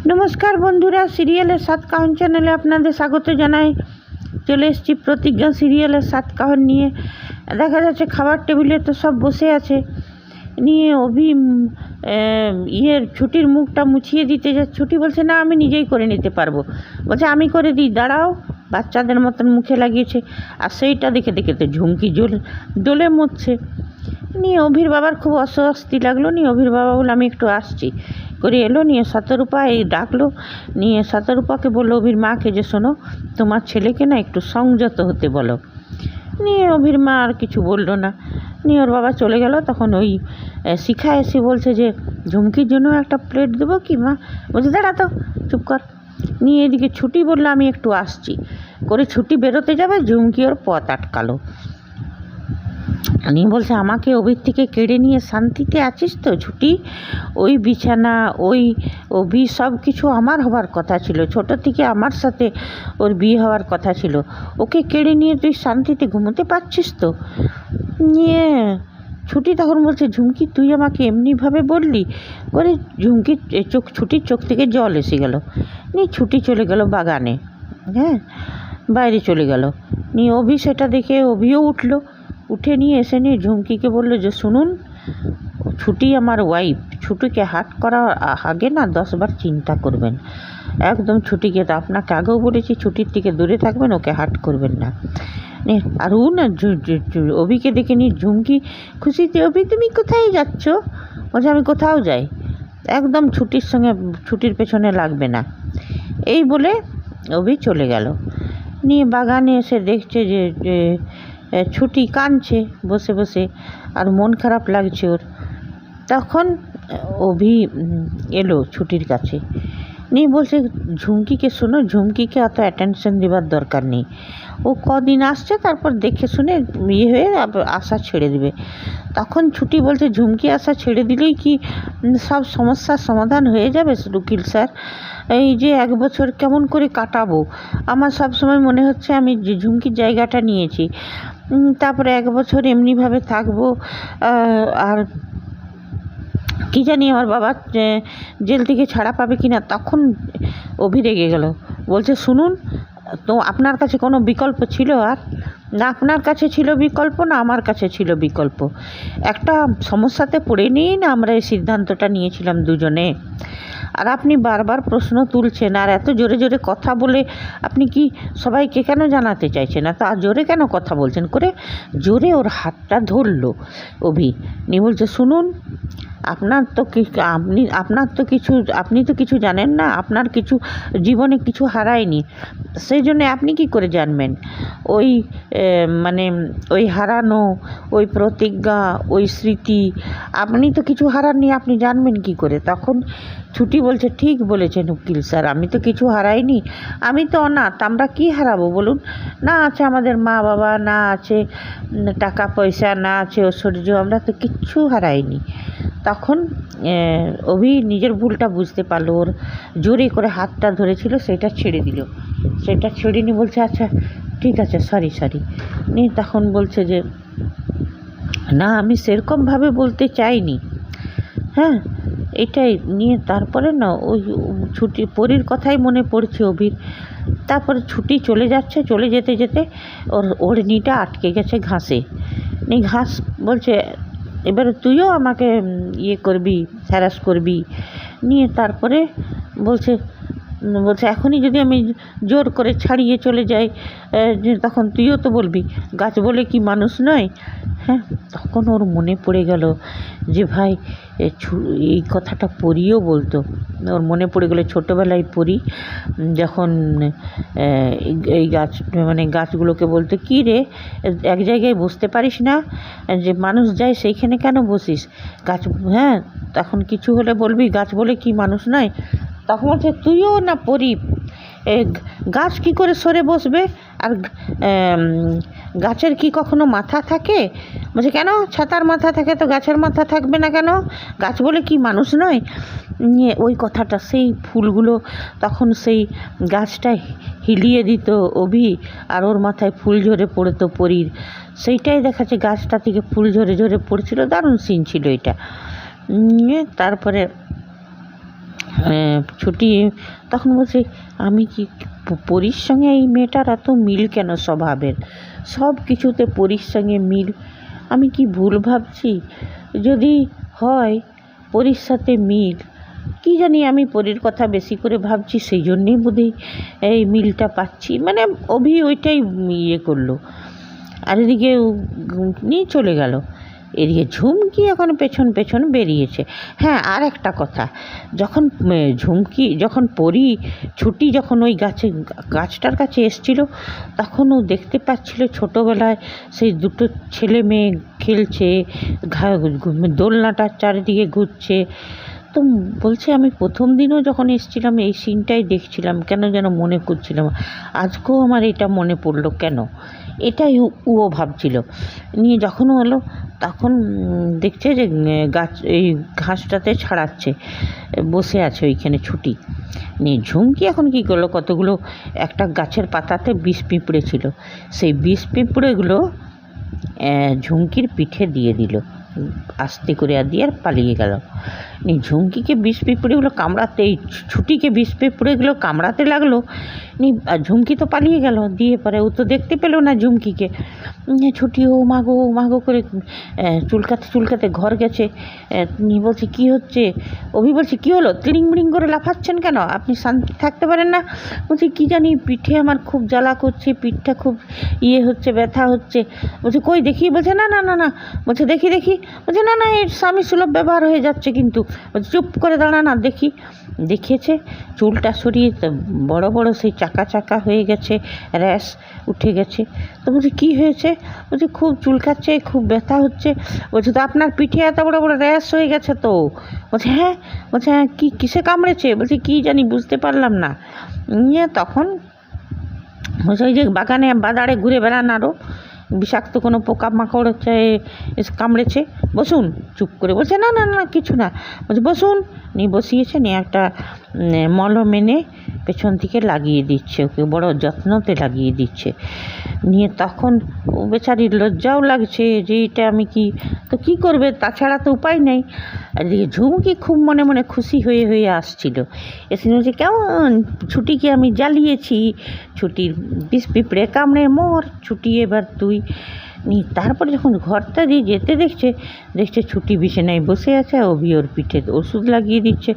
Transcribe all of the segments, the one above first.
নমস্কার বন্ধুরা, সিরিয়ালের 7 কাহন চ্যানেলে আপনাদের স্বাগত জানাই। চলে এসেছি প্রতিজ্ঞা সিরিয়ালের 7 কাহন নিয়ে। দেখা যাচ্ছে খাবার টেবিলে তো সব বসে আছে, নিয়ে অভি ছুটির মুখটা মুছিয়ে দিতে যায়। ছুটি বলছে না, আমি নিজেই করে নিতে পারবো। বলছে আমি করে দিই, দাঁড়াও। বাচ্চাদের মতন মুখে লাগিয়েছে, আর সেইটা দেখে দেখে তো ঝুমকি দোলে মরছে। নিয়ে অভির বাবার খুব অস্বস্তি লাগলো। নিয়ে অভির বাবা বললো আমি একটু আসছি করে এলো। নিয়ে শতরূপা এই ডাকলো। নিয়ে শতরূপাকে বললো অভির মাকে যে শোনো, তোমার ছেলেকে না একটু সংযত হতে বলো। নিয়ে অভির মা আর কিছু বললো না। নিয়ে ওর বাবা চলে গেল। তখন ওই শিখা এসে বলছে যে ঝুমকির জন্য একটা প্লেট দেবো কি মা? বলছে দাঁড়া তো, চুপ কর। নিয়ে এদিকে ছুটি বললো আমি একটু আসছি করে ছুটি বেরোতে যাবে, ঝুমকি ওর পথ আটকালো। নিয়ে বলছে আমাকে অভির থেকে কেড়ে নিয়ে শান্তিতে আছিস তো ছুটি? ওই বিছানা, ওই অভি সব কিছু আমার হওয়ার কথা ছিল। ছোট থেকে আমার সাথে ওর বিয়ে হওয়ার কথা ছিল। ওকে কেড়ে নিয়ে তুই শান্তিতে ঘুমোতে পারছিস তো? নিয়ে ছুটি তখন বলছে ঝুমকি তুই আমাকে এমনিভাবে বললি করে। ঝুমকির ছুটির চোখ থেকে জল এসে গেল। নিয়ে ছুটি চলে গেল বাগানে, বাইরে চলে গেল। নিয়ে অভি সেটা দেখে অভিও উঠলো। উঠে নিয়ে এসে নিয়ে ঝুমকিকে বললো যে শুনুন, ছুটি আমার ওয়াইফ, ছুটিকে হার্ট করার আগে না 10 বার চিন্তা করবেন। একদম ছুটিকে তো আপনাকে আগেও বলেছি ছুটির থেকে দূরে থাকবেন, ওকে হার্ট করবেন না। আর ও না অভিকে দেখে নিয়ে ঝুমকি খুশিতে, অভি তুমি কোথায় যাচ্ছ? বলছে আমি কোথাও যাই, একদম ছুটির সঙ্গে ছুটির পেছনে লাগবে না। এই বলে অভি চলে গেল। নিয়ে বাগানে এসে দেখছে যে ছুটি কাঁদছে বসে বসে, আর মন খারাপ লাগছে ওর। তখন অভি এলো ছুটির কাছে। নিয়ে বলছে ঝুমকিকে শোনো, ঝুমকিকে অত অ্যাটেনশন দেওয়ার দরকার নেই। ও কদিন আসছে, তারপর দেখে শুনে ইয়ে হয়ে আশা ছেড়ে দিবে। তখন ছুটি বলছে ঝুমকি আশা ছেড়ে দিলেই কি সব সমস্যার সমাধান হয়ে যাবে উকিল স্যার? এই যে 1 বছর কেমন করে কাটাবো? আমার সব সময় মনে হচ্ছে আমি যে ঝুমকির জায়গাটা নিয়েছি। তারপরে 1 বছর এমনিভাবে থাকবো, আর কি জানি আমার বাবা জেল থেকে ছাড়া পাবে কিনা। তখন অভি রেগে গেল। বলছে শুনুন তো, আপনার কাছে কোনো বিকল্প ছিল? আর না আপনার কাছে ছিল বিকল্প, না আমার কাছে ছিল বিকল্প। একটা সমস্যাতে পড়ে নিয়েই না আমরা এই সিদ্ধান্তটা নিয়েছিলাম দুজনে। আর আপনি বারবার প্রশ্ন তুলছেন, আর এত জোরে জোরে কথা বলে আপনি কি সবাইকে কেন জানাতে চাইছেন? না তা জোরে কেন কথা বলছেন করে জোরে ওর হাতটা ধরলো অভি। নিয়ে বলছে শুনুন, আপনি তো কিছু জানেন না, আপনার কিছু জীবনে কিছু হারায়নি, সেই জন্য আপনি কি করে জানবেন? ওই ওই হারানো, ওই প্রতিজ্ঞা, ওই স্মৃতি, আপনি তো কিছু হারাননি, আপনি জানবেন কি করে? তখন ছুটি বলছে ঠিক বলেছেন উকিল স্যার, আমি তো কিছু হারাইনি, আমি তো অনাথ, আমরা কি হারাবো বলুন? না আছে আমাদের মা বাবা, না আছে টাকা পয়সা, না আছে ঐশ্বর্য, আমরা তো কিচ্ছু হারাইনি। তখন অভি নিজের ভুলটা বুঝতে পারলো। ওর জোরে করে হাতটা ধরেছিল সেটা ছেড়ে দিল। সেটা ছেড়ে নিয়ে বলছে আচ্ছা ঠিক আছে, সরি। নিয়ে তখন বলছে যে না, আমি সেরকমভাবে বলতে চাইনি। এটাই নিয়ে তারপরে না ওই ছুটি পরীর কথাই মনে পড়ছে অভির। তারপরে ছুটি চলে যাচ্ছে, চলে যেতে যেতে ওড়নিটা আটকে গেছে ঘাসে। নিয়ে ঘাস বলছে এবার তুইও আমাকে করবি, হ্যারাস করবি। নিয়ে তারপরে বলছে এখনই যদি আমি জোর করে ছাড়িয়ে চলে যাই, তখন তুইও তো বলবি গাছ বলে কি মানুষ নয়? তখন ওর মনে পড়ে গেল যে ভাই এই কথাটা পরীও বলতো। ওর মনে পড়ে গেলো ছোটোবেলায় পরী যখন এই গাছগুলোকে বলতো কী রে, এক জায়গায় বসতে পারিস না, যে মানুষ যায় সেইখানে কেন বসিস? গাছ তখন কিছু হলে বলবি গাছ বলে কি মানুষ নয়। তখন বলছে তুইও না পরী, গাছ কি করে সরে বসবে? আর গাছের কি কখনো মাথা থাকে? বলছে কেন, ছাতার মাথা থাকে তো গাছের মাথা থাকবে না কেন? গাছ বলে কি মানুষ নয়? নিয়ে ওই কথাটা, সেই ফুলগুলো তখন সেই গাছটা হিলিয়ে দিত অভি, আর ওর মাথায় ফুল ঝরে পড়তো পরীর। সেইটাই দেখাচ্ছে গাছটা থেকে ফুল ঝরে ঝরে পড়ছিল। দারুণ সিন ছিল এটা। তারপরে ছুটি তখন বলছে, আমি কি পরীর সঙ্গে এই মেয়েটার এত মিল কেন স্বভাবের, সব কিছুতে পরীর সঙ্গে মিল, আমি কি ভুল ভাবছি? যদি হয় পরীর সাথে মিল, কি জানি আমি পরীর কথা বেশি করে ভাবছি, সেই জন্যেই বোধহয় এই মিলটা পাচ্ছি। মানে ওইটাই ইয়ে করলো। আর এদিকে নিয়ে চলে গেল। এদিকে ঝুমকি এখন পেছন পেছন বেরিয়েছে। হ্যাঁ, আর একটা কথা, যখন পরী ছুটি যখন ওই গাছটার কাছে এসছিল, তখন ও দেখতে পাচ্ছিল ছোটোবেলায় সেই দুটো ছেলে মেয়ে খেলছে, দোলনাটার চারিদিকে ঘুরছে। তো বলছে, আমি প্রথম দিনও যখন এসেছিলাম এই সিনটাই দেখছিলাম, কেন যেন মনে করছিলাম, আজকেও আমার এটা মনে পড়লো কেন, এটাই ও ভাবছিল। নিয়ে যখন হলো তখন দেখছে যে এই ঘাসটাতে ছাড়াচ্ছে, বসে আছে ওইখানে ছুটি। নিয়ে ঝুমকি এখন কী করলো, কতগুলো একটা গাছের পাতাতে বিষ পিঁপড়ে ছিল, সেই বিষ পিঁপড়েগুলো ঝুমকির পিঠে দিয়ে দিল আস্তে করে, দিয়ে আর পালিয়ে গেল। ঝুমকিকে বিষ পিঁপড়েগুলো কামড়াতে, এই ছুটিকে বিষ পিঁপড়েগুলো কামড়াতে লাগলো। ঝুমকি তো পালিয়ে গেল, দিয়ে পরে ও তো দেখতে পেলো না ঝুমকিকে। ছুটি ও মাগো করে চুলকাতে ঘর গেছে। বলছে, কী হচ্ছে? অভি বলছে, কী হলো, তিড়িং বিড়িং করে লাফাচ্ছেন কেন, আপনি শান্তি থাকতে পারেন না? বলছে, কী জানি, পিঠে আমার খুব জ্বালা করছে, পিঠটা খুব হচ্ছে, ব্যথা হচ্ছে। বলছে, কই দেখি? বলছে, না না না না। বলছে, দেখি। বলছে, না না, এর স্বামী সুলভ ব্যবহার হয়ে যাচ্ছে কিন্তু। বলছে, চুপ করে দাঁড়া না, দেখি। দেখেছে চুলটা সরিয়ে বড় বড় সেই চাকা হয়ে গেছে, র্যাশ উঠে গেছে। তো বলছে, কী হয়েছে? বলছে, খুব চুলকাচ্ছে, খুব ব্যথা হচ্ছে। বলছে, তো আপনার পিঠে এত বড় বড় র্যাশ হয়ে গেছে তো? বলছে, হ্যাঁ। বলছে, হ্যাঁ, কিসে কামড়েছে? বলছে, কী জানি, বুঝতে পারলাম না। তখন বলছে, ওই যে বাদাড়ে ঘুরে বেড়ান আরও বিষাক্ত কোনো পোকামাকড় কামড়েছে, বসুন। চুপ করে বলছে, না না না, কিছু না। বলছে, বসুন। নিয়ে বসিয়েছে, নিয়ে একটা মলম এনে পেছন থেকে লাগিয়ে দিচ্ছে, ওকে বড় যত্নতে লাগিয়ে দিচ্ছে। নিয়ে তখন ও বেচারির লজ্জাও লাগছে যে এটা আমি কী করবে, তাছাড়া তো উপায় নেই। আর এদিকে ঝুমকি খুব মনে মনে খুশি হয়ে আসছিল। এসে বলছে, কেমন ছুটিকে আমি জ্বালিয়েছি, ছুটির বিষ পিঁপড়ে কামড়ে মর ছুটি, এবার তুই। তারপরে যখন ঘরটা দিয়ে যেতে দেখছে ছুটি বিছানায় বসে আছে, অভি ওর পিঠে ওষুধ লাগিয়ে দিচ্ছে।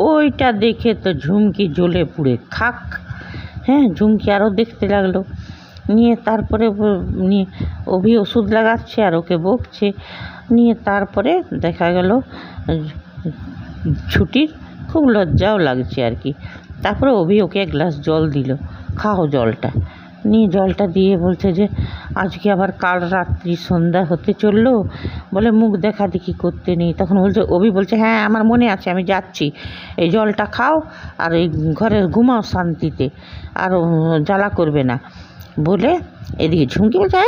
ওইটা দেখে তো ঝুমকি জ্বলে পুড়ে খাক। হ্যাঁ, ঝুমকি আরও দেখতে লাগলো। তারপরে অভি ওষুধ লাগাচ্ছে আর ওকে বকছে। তারপরে দেখা গেল ছুটির খুব লজ্জাও লাগছে আর কি। তারপরে অভি ওকে এক গ্লাস জল দিল, খাও জলটা। জলটা দিয়ে বলছে যে, আজকে আবার কাল রাত্রি সন্ধ্যা হতে চললো, বলে মুখ দেখা দেখি করতে নেই। তখন অভি বলছে, হ্যাঁ আমার মনে আছে, আমি যাচ্ছি, এই জলটা খাও আর এই ঘরে ঘুমাও শান্তিতে, আর জ্বালা করবে না বলে। এদিকে ঝুমকি বলছে,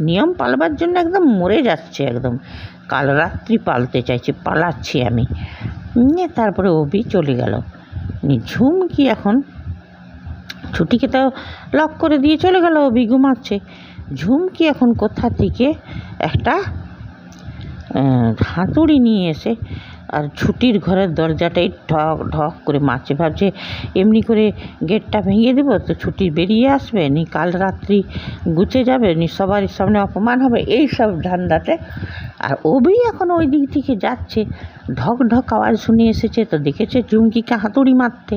নিয়ম পালবার জন্য একদম মরে যাচ্ছে, একদম কাল রাত্রি পালতে চাইছে, পালাচ্ছি আমি। তারপরে অভি চলে গেল। ঝুমকি এখন ছুটিকে তো লক করে দিয়ে চলে গেল, অভি ঘুমাচ্ছে। ঝুমকি এখন কোথা থেকে একটা হাতুড়ি নিয়ে এসে আর ছুটির ঘরের দরজাটাই ঢক ঢক করে মারছে। ভাবছে এমনি করে গেটটা ভেঙে দেবো তো ছুটি বেরিয়ে আসবে, কাল রাত্রি গুছে যাবে, সবারই সামনে অপমান হবে, এই সব ধান্দাতে। আর অভি এখন ওই দিক থেকে যাচ্ছে, ঢক ঢক আওয়াজ শুনে এসেছে, তো দেখেছে ঝুমকিকে হাতুড়ি মারতে।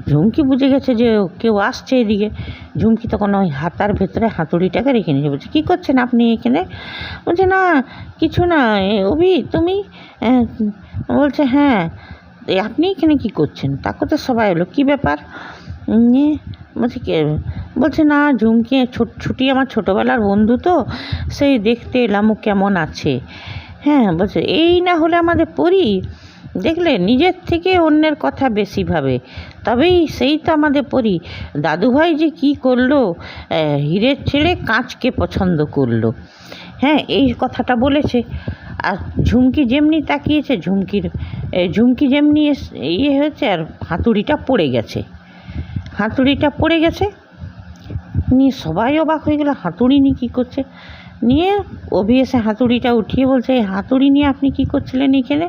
ঝুমকি বুঝে গেছে যে কেউ আসছে এদিকে। ঝুমকি তখন ওই হাতার ভেতরে হাতুড়িটাকে রেখে নিয়েছে। বলছে, কী করছেন আপনি এখানে? বলছে, না কিছু না। অভি তুমি? বলছে, হ্যাঁ। আপনি এখানে কী করছেন? তাকে তো সবাই এলো, কী ব্যাপার? বলছে, বলছে, না ঝুমকি ছুটি আমার ছোটোবেলার বন্ধু, তো সেই দেখতে এলাম ও কেমন আছে। হ্যাঁ, বলছে, এই না হলে আমাদের পরি, দেখলে নিজের থেকে অন্যের কথা বেশি ভাবে, তবেই সেই তো আমাদের পরি। দাদুভাই যে কি করলো, হীরের ছেড়ে কাঁচকে পছন্দ করলো। হ্যাঁ, এই কথাটা বলেছে। আর ঝুমকি যেমনি তাকিয়েছে, ঝুমকি যেমনি হয়েছে, আর হাতুড়িটা পড়ে গেছে। সবাই অবাক হয়ে গেল, হাতুড়ি নিয়ে কী করছে। নিয়ে অভি এসে হাতুড়িটা উঠিয়ে বলছে, এই হাতুড়ি নিয়ে আপনি কী করছিলেন এখানে?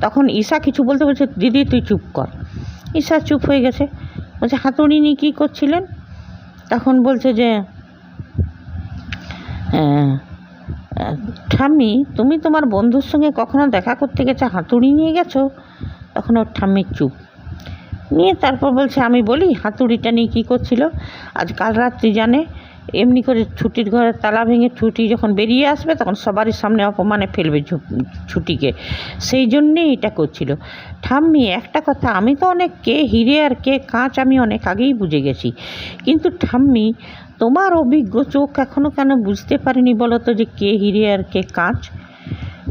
তখন ঈশা কিছু বলতে বলছে, দিদি তুই চুপ কর। ঈশা চুপ হয়ে গেছে, বলছে হাতুড়ি নিয়ে কী করছিলেন? তখন বলছে যে ঠাম্মি, তুমি তোমার বন্ধুর সঙ্গে কখনো দেখা করতে গেছো, হাতুড়ি নিয়ে গেছো? তখন ওর ঠাম্মি চুপ। নিয়ে তারপর বলছে, আমি বলি হাতুড়িটা নিয়ে কী করছিল। আজ কাল রাত্রি জানে এমনি করে ছুটির ঘরের তালা ভেঙে ছুটি যখন বেরিয়ে আসবে তখন সবারই সামনে অপমানে ফেলবে ছুটিকে, সেই জন্যেই এটা করছিল। ঠাম্মি একটা কথা, আমি তো অনেক কে হিরে আর কে কাঁচ আমি অনেক আগেই বুঝে গেছি, কিন্তু ঠাম্মি তোমার অভিজ্ঞ চোখ এখনও কেন বুঝতে পারেনি বলো তো যে কে হিরে আর কে কাঁচ?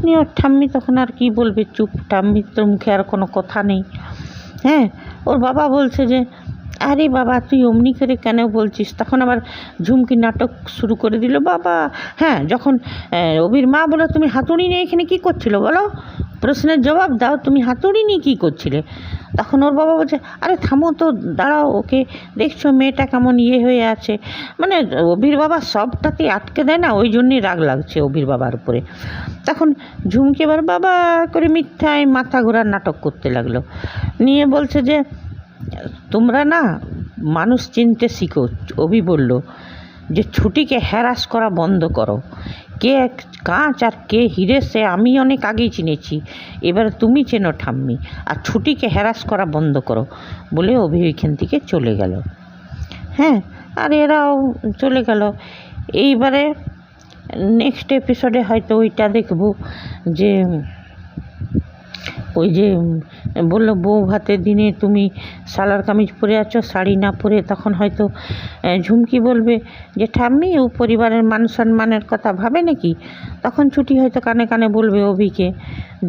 নিয়ে ওর ঠাম্মি তখন আর কি বলবে, চুপ। ঠাম্মির তোর মুখে আর কোনো কথা নেই। হ্যাঁ, ওর বাবা বলছে যে আরে বাবা তুই অমনি করে কেন বলছিস? তখন আবার ঝুমকি নাটক শুরু করে দিল। বাবা হ্যাঁ, যখন অভির মা বলো তুমি হাতুড়ি নিয়ে এখানে কী করছিলে বলো, প্রশ্নের জবাব দাও, তুমি হাতুড়ি নিয়ে কী করছিলে? তখন ওর বাবা বলছে, আরে থামো তো, দাঁড়াও, ওকে দেখছো মেয়েটা কেমন হয়ে আছে। মানে অভির বাবা সবটাতে আটকে দেয় না, ওই জন্যই রাগ লাগছে অভির বাবার উপরে। তখন ঝুমকি এবার বাবা করে মিথ্যায় মাথা ঘোরার নাটক করতে লাগলো। নিয়ে বলছে যে তোমরা না মানুষ চিনতে শিখো। অভি বলল যে ছুটিকে হ্যারাস করা বন্ধ করো, কে কাঁচ আর কে হিরে সে আমি অনেক আগেই চিনেছি, এবারে তুমি চেনো ঠাম্মি, আর ছুটিকে হ্যারাস করা বন্ধ করো বলে অভি ওইখান থেকে চলে গেল। হ্যাঁ, আর এরাও চলে গেল। এইবারে নেক্সট এপিসোডে হয়তো ওইটা দেখব যে ওই যে বললো বউ ভাতের দিনে তুমি সালোয়ার কামিজ পরে আছো শাড়ি না পরে, তখন হয়তো ঝুমকি বলবে যে ঠাম্মি ও পরিবারের মান সম্মানের কথা ভাবে নাকি? তখন ছুটি হয়তো কানে কানে বলবে অভিকে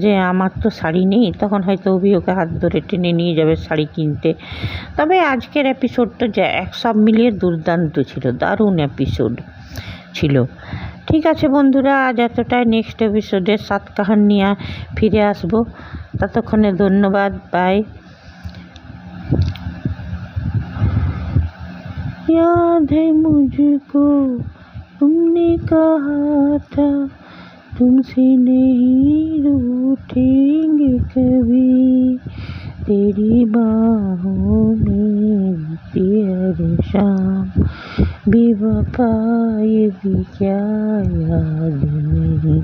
যে আমার তো শাড়ি নেই, তখন হয়তো অভি ওকে হাত ধরে টেনে নিয়ে যাবে শাড়ি কিনতে। তবে আজকের এপিসোডটা যে সব মিলিয়ে দুর্দান্ত ছিল, দারুণ এপিসোড ছিল। ঠিক আছে বন্ধুরা, আজ এতটাই। নেক্সট এপিসোডে 7 কাহান নিয়ে ফিরে আসবো, ততক্ষণে ধন্যবাদ, বাই। याद है मुझको तुमने कहा था तुमसे नहीं रूठेंगे कभी, तेरी बाहों में हर शाम बेवफा ये भी क्या याद नहीं।